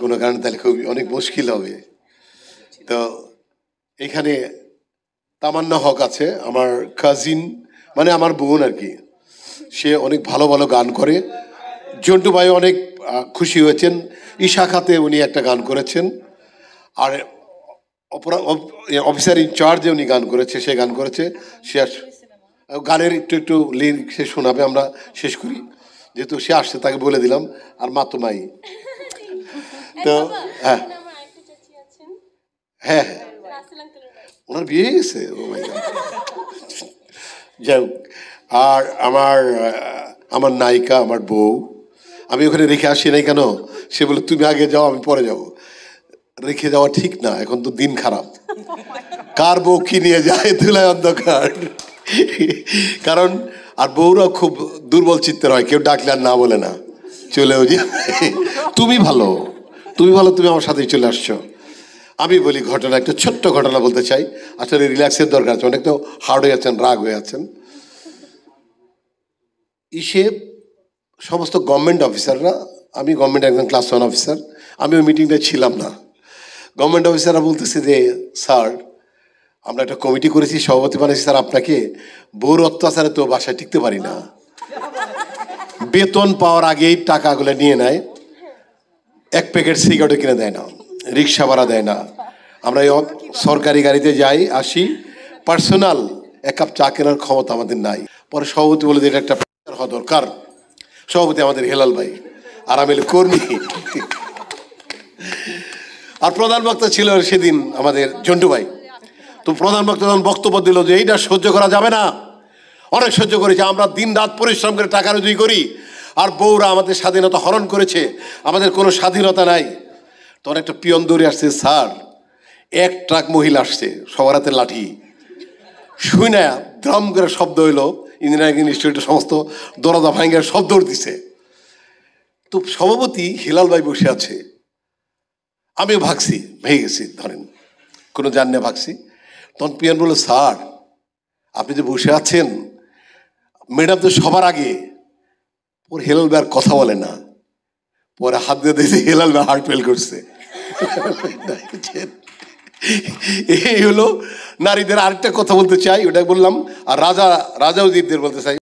কোনো কারণে তাহলে খুব অনেক মুশকিল হবে। তো এখানে তামান্না হক আছে, আমার কাজিন, মানে আমার বোন আর কি। সে অনেক ভালো ভালো গান করে। জন্টু ভাই অনেক খুশি হয়েছেন। ঈশা খাতে উনি একটা গান করেছেন। আর অফিসার ইনচার্জে উনি গান করেছে, সে গান করেছে। সে গানের একটু লিরিক্স সে শোনাবে, আমরা শেষ করি। যেহেতু সে আসছে তাকে বলে দিলাম। আর মা তো নাই। তো হ্যাঁ হ্যাঁ হ্যাঁ, ওনার বিয়ে হয়ে গেছে। যাই হোক, আর আমার নায়িকা, আমার বউ, আমি ওখানে রেখে আসি নাই কেন? সে বলে তুমি আগে যাও, আমি পরে যাব। রেখে যাওয়া ঠিক না, এখন তো দিন খারাপ। কার বউ কি নিয়ে যায় ধুলায় অন্ধকার। কারণ আর বউরাও খুব দুর্বল চিত্তের হয়, কেউ ডাকলে আর না বলে না, চলেও যে তুমি ভালো, তুমি আমার সাথেই চলে আসছো। আমি বলি ঘটনা, একটা ছোট্ট ঘটনা বলতে চাই। আসলে রিল্যাক্সের দরকার আছে, অনেক তো হার্ড হয়ে আছেন, রাগ হয়ে আছেন। সমস্ত গভর্নমেন্ট অফিসাররা, আমি গভর্নমেন্ট একজন ক্লাস 1 অফিসার, আমি ওই মিটিংটায় ছিলাম না। গভর্নমেন্ট অফিসাররা বলতেছে যে স্যার, আমরা একটা কমিটি করেছি, সভাপতি বানিয়েছি স্যার আপনাকে, বউর অত্যাচারে তো বাসায় টিকতে পারি না। বেতন পাওয়ার আগেই টাকাগুলো নিয়ে নেয়, এক প্যাকেট সিগারেটও কিনে দেয় না, রিক্সা ভাড়া দেয় না। আমরা এই সরকারি গাড়িতে যাই আসি, পার্সোনাল এক কাপ চা কেনার ক্ষমতা আমাদের নাই। পরে সভাপতি বলে যে এটা একটা হওয়া দরকার। সভাপতি আমাদের হেলাল ভাই, আর আমি কর্মী। আর প্রধান বক্তা ছিল সেদিন আমাদের জন্টু ভাই। তো প্রধান বক্তা যখন বক্তব্য দিল যে এইটা সহ্য করা যাবে না, অনেক সহ্য করেছে, আমরা দিন রাত পরিশ্রম করে টাকা রুজি করি, আর বউরা আমাদের স্বাধীনতা হরণ করেছে, আমাদের কোনো স্বাধীনতা নাই। তখন একটা পিয়ন দৌড়ে আসছে, স্যার এক ট্রাক মহিলা আসছে, সবার হাতে লাঠি। শুই না দ্রম করে শব্দ হইলো, ইঞ্জিনিয়ারিং ইনস্টিটিউটের সমস্ত দরজা ভাঙ্গার শব্দ দিছে। তো সভাপতি হিলাল ভাই বসে আছে, আমিও ভাগছি, ভেঙে গেছি, ধরেন কোনো জান না, ভাগছি। তখন পিয়ন বলল, স্যার আপনি যে বসে আছেন, ম্যাডাম তো সবার আগে। ওর হেলাল ভাই আর কথা বলে না, পরে হাত দিয়ে দিয়েছে, হেলাল ভাই হার্ট ফেল করছে। এই হলো নারীদের। আরেকটা কথা বলতে চাই, ওটা বললাম। আর রাজাউদ্দিনদের বলতে চাই।